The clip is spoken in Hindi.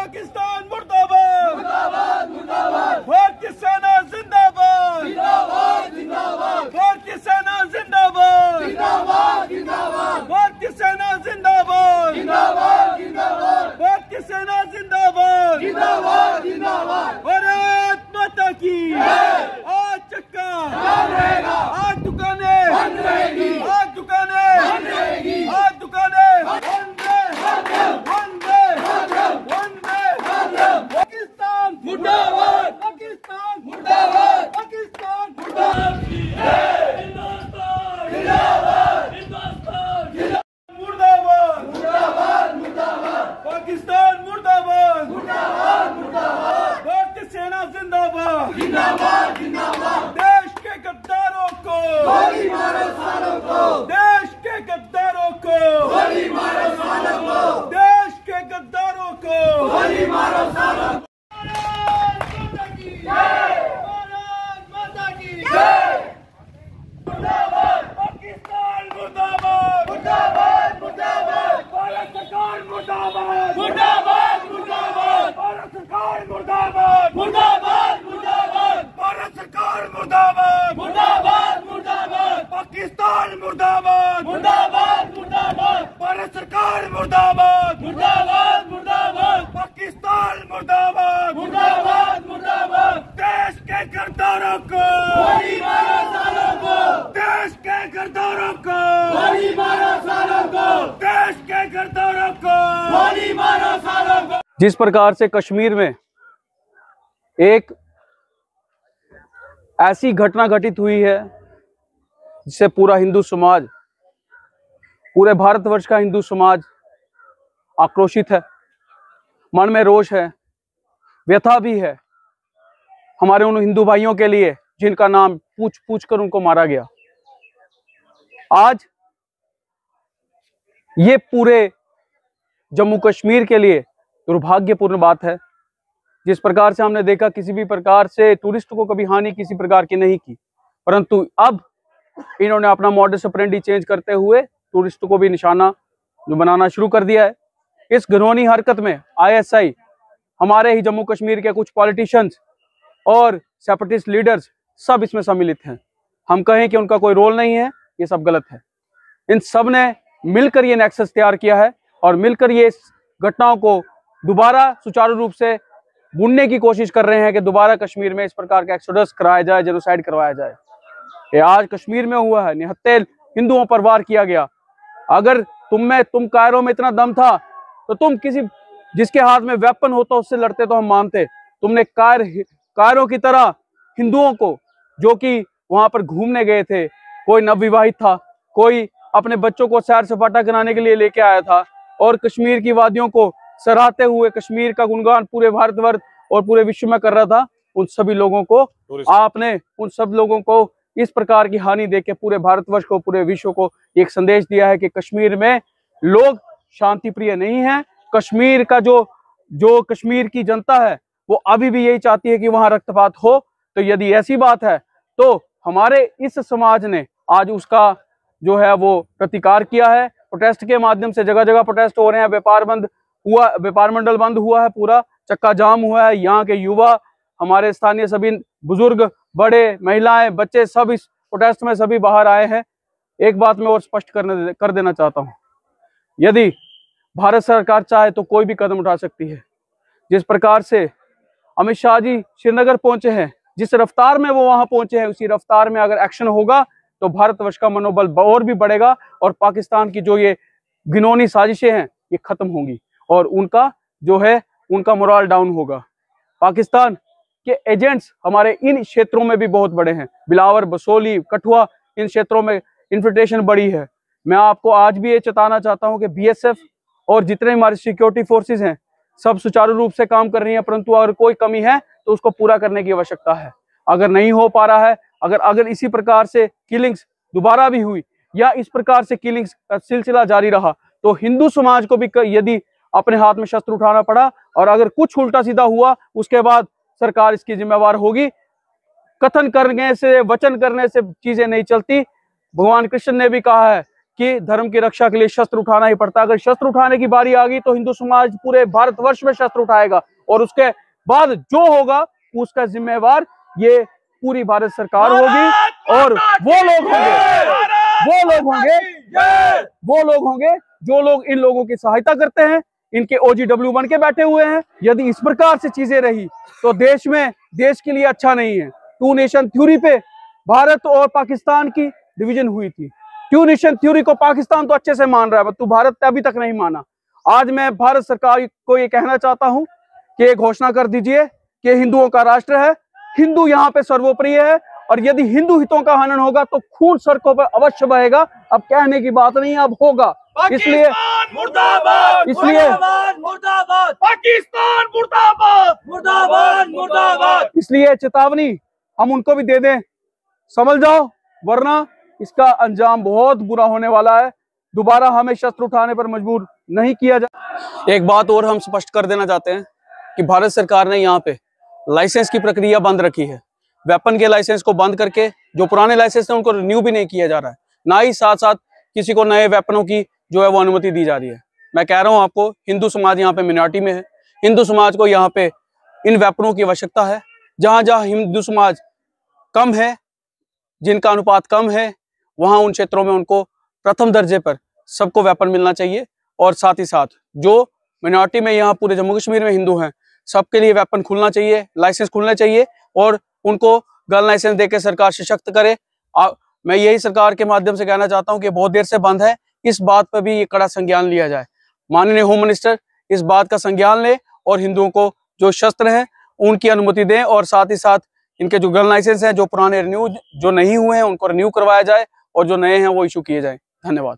पाकिस्तान मुर्दाबाद मुर्दाबाद मुर्दाबाद। भारतीय सेना जिंदाबाद जिंदाबाद जिंदाबाद। भारतीय सेना जिंदाबाद जिंदाबाद जिंदाबाद। भारतीय सेना जिंदाबाद जिंदाबाद जिंदाबाद। भारतीय सेना जिंदाबाद जिंदाबाद जिंदाबाद। भारत माता की आज चक्का आज दुकानें बंद रहेगी। आज दुकानें बंद रहेगी। आज दुकानें बंद पाकिस्तान मुर्दाबाद पाकिस्तान मुर्दाबाद पाकिस्तान मुर्दाबाद मुर्दाबाद मुर्दाबाद मुर्दाबाद। पाकिस्तान मुर्दाबाद मुर्दाबाद मुर्दाबाद। भारतीय सेना जिंदाबाद जिंदाबाद जिंदाबाद। देश के गद्दारों को गोली मारो सालों को। देश के गद्दारों को गोली मारो सालों को। देश के गद्दारों को गोली मारो सालों को। पाकिस्तान मुर्दाबाद मुर्दाबाद मुर्दाबाद। भारत सरकार मुर्दाबाद मुर्दाबाद मुर्दाबाद। भारत सरकार मुर्दाबाद मुर्दाबाद मुर्दाबाद। भारत सरकार मुर्दाबाद मुर्दाबाद मुर्दाबाद। पाकिस्तान मुर्दाबाद मुर्दाबाद मुर्दाबाद। भारत सरकार मुर्दाबाद मुर्दाबाद मुर्दाबाद। पाकिस्तान मुर्दाबाद मुर्दाबाद मुर्दाबाद। देश के गद्दारों को गोली मारो सालों को। देश के गद्दारों को गोली मारो सालों को। देश के गद्दारों को गोली मारो सालों को। जिस प्रकार से कश्मीर में एक ऐसी घटना घटित हुई है जिससे पूरा हिंदू समाज, पूरे भारतवर्ष का हिंदू समाज आक्रोशित है, मन में रोष है, व्यथा भी है हमारे उन हिंदू भाइयों के लिए जिनका नाम पूछ पूछ कर उनको मारा गया। आज ये पूरे जम्मू कश्मीर के लिए दुर्भाग्यपूर्ण बात है। जिस प्रकार से हमने देखा किसी भी प्रकार से टूरिस्ट को कभी हानि किसी प्रकार की नहीं की, परंतु अब इन्होंने अपना मॉडस ऑपरेंडी चेंज करते हुए टूरिस्ट को भी निशाना जो बनाना शुरू कर दिया है। इस घिनौनी हरकत में ISI, हमारे ही जम्मू कश्मीर के कुछ पॉलिटिशियंस और सेपरेटिस्ट लीडर्स सब इसमें सम्मिलित हैं। हम कहें कि उनका कोई रोल नहीं है, ये सब गलत है। इन सब ने मिलकर ये नेक्सस तैयार किया है और मिलकर ये इस घटनाओं को दोबारा सुचारू रूप से बुनने की कोशिश कर रहे हैं कि दोबारा कश्मीर में इस प्रकार का एक्सोडस कराया जाए, जेनोसाइड करवाया जाए। ये आज कश्मीर में हुआ है, निहत्थे हिंदुओं पर वार किया गया। अगर तुम कायरों में इतना दम था तो तुम किसी जिसके हाथ में वेपन होता उससे लड़ते तो हम मानते। तुमने कायरों की तरह हिंदुओं को, जो कि वहां पर घूमने गए थे, कोई नवविवाहित था, कोई अपने बच्चों को सैर सपाटा कराने के लिए लेके आया था और कश्मीर की वादियों को सराहते हुए कश्मीर का गुणगान पूरे भारतवर्ष और पूरे विश्व में कर रहा था, उन सभी लोगों को आपने उन सब लोगों को इस प्रकार की हानि देके पूरे भारतवर्ष को, पूरे विश्व को एक संदेश दिया है कि कश्मीर में लोग शांति प्रिय नहीं है। कश्मीर का जो कश्मीर की जनता है वो अभी भी यही चाहती है कि वहां रक्तपात हो। तो यदि ऐसी बात है तो हमारे इस समाज ने आज उसका जो है वो प्रतिकार किया है। प्रोटेस्ट के माध्यम से जगह जगह प्रोटेस्ट हो रहे हैं। व्यापार मंडल बंद हुआ है, पूरा चक्का जाम हुआ है। यहाँ के युवा, हमारे स्थानीय सभी बुजुर्ग, बड़े, महिलाएं, बच्चे सब इस प्रोटेस्ट में सभी बाहर आए हैं। एक बात मैं और स्पष्ट कर देना चाहता हूँ, यदि भारत सरकार चाहे तो कोई भी कदम उठा सकती है। जिस प्रकार से अमित शाह जी श्रीनगर पहुंचे हैं, जिस रफ्तार में वो वहां पहुंचे हैं, उसी रफ्तार में अगर एक्शन होगा तो भारतवर्ष का मनोबल और भी बढ़ेगा और पाकिस्तान की जो ये घिनौनी साजिशें हैं ये खत्म होंगी और उनका मोरल डाउन होगा। पाकिस्तान के एजेंट्स हमारे इन क्षेत्रों में भी बहुत बड़े हैं। बिलावर, बसोली, कठुआ, इन क्षेत्रों में इन्फिल्ट्रेशन बड़ी है। मैं आपको आज भी ये चेताना चाहता हूं कि BSF और जितने हमारी सिक्योरिटी फोर्सेस हैं सब सुचारू रूप से काम कर रही हैं, परंतु अगर कोई कमी है तो उसको पूरा करने की आवश्यकता है। अगर नहीं हो पा रहा है, अगर इसी प्रकार से किलिंग्स दोबारा भी हुई या इस प्रकार से किलिंग्स का सिलसिला जारी रहा तो हिंदू समाज को भी यदि अपने हाथ में शस्त्र उठाना पड़ा और अगर कुछ उल्टा सीधा हुआ उसके बाद सरकार इसकी जिम्मेवार होगी। कथन करने से, वचन करने से चीजें नहीं चलती। भगवान कृष्ण ने भी कहा है कि धर्म की रक्षा के लिए शस्त्र उठाना ही पड़ता है। अगर शस्त्र उठाने की बारी आ गई तो हिंदू समाज पूरे भारतवर्ष में शस्त्र उठाएगा और उसके बाद जो होगा उसका जिम्मेवार ये पूरी भारत सरकार होगी। और वो लोग होंगे जो लोग इन लोगों की सहायता करते हैं, इनके OGW बन के बैठे हुए हैं। यदि इस प्रकार से चीजें रही तो देश के लिए अच्छा नहीं है। 2 नेशन थ्योरी पे भारत और पाकिस्तान की डिवीजन हुई थी। 2 नेशन थ्योरी को पाकिस्तान तो अच्छे से मान रहा है, तो भारत ने अभी तक नहीं माना। आज मैं भारत सरकार को ये कहना चाहता हूं कि घोषणा कर दीजिए कि हिंदुओं का राष्ट्र है, हिंदू यहाँ पे सर्वोपरि है, और यदि हिंदू हितों का हनन होगा तो खून सड़कों पर अवश्य बहेगा। अब कहने की बात नहीं, अब होगा। इसलिए मुर्दाबाद, मुर्दाबाद, पाकिस्तान मुर्दाबाद, मुर्दाबाद, मुर्दाबाद। इसलिए चेतावनी हम उनको भी दे दें, समझ जाओ, वरना इसका अंजाम बहुत बुरा होने वाला है। दोबारा हमें शस्त्र उठाने पर मजबूर नहीं किया जाए। एक बात और हम स्पष्ट कर देना चाहते हैं कि भारत सरकार ने यहाँ पे लाइसेंस की प्रक्रिया बंद रखी है। वेपन के लाइसेंस को बंद करके जो पुराने लाइसेंस हैं उनको रिन्यू भी नहीं किया जा रहा है, ना ही साथ साथ किसी को नए वेपनों की जो है वो अनुमति दी जा रही है। मैं कह रहा हूँ आपको, हिंदू समाज यहाँ पे मिनॉरिटी में है। हिंदू समाज को यहाँ पे इन वेपनों की आवश्यकता है। जहाँ जहाँ हिंदू समाज कम है, जिनका अनुपात कम है, वहाँ उन क्षेत्रों में उनको प्रथम दर्जे पर सबको वेपन मिलना चाहिए। और साथ ही साथ जो मिनॉरिटी में यहाँ पूरे जम्मू कश्मीर में हिंदू हैं, सबके लिए वेपन खुलना चाहिए, लाइसेंस खुलना चाहिए, और उनको गन लाइसेंस देकर सरकार सशक्त करे। मैं यही सरकार के माध्यम से कहना चाहता हूँ कि बहुत देर से बंद है, इस बात पर भी ये कड़ा संज्ञान लिया जाए। माननीय होम मिनिस्टर इस बात का संज्ञान ले और हिंदुओं को जो शस्त्र हैं उनकी अनुमति दें, और साथ ही साथ इनके जो गन लाइसेंस हैं जो पुराने रिन्यू जो नहीं हुए हैं उनको रिन्यू करवाया जाए, और जो नए हैं वो इशू किए जाए। धन्यवाद।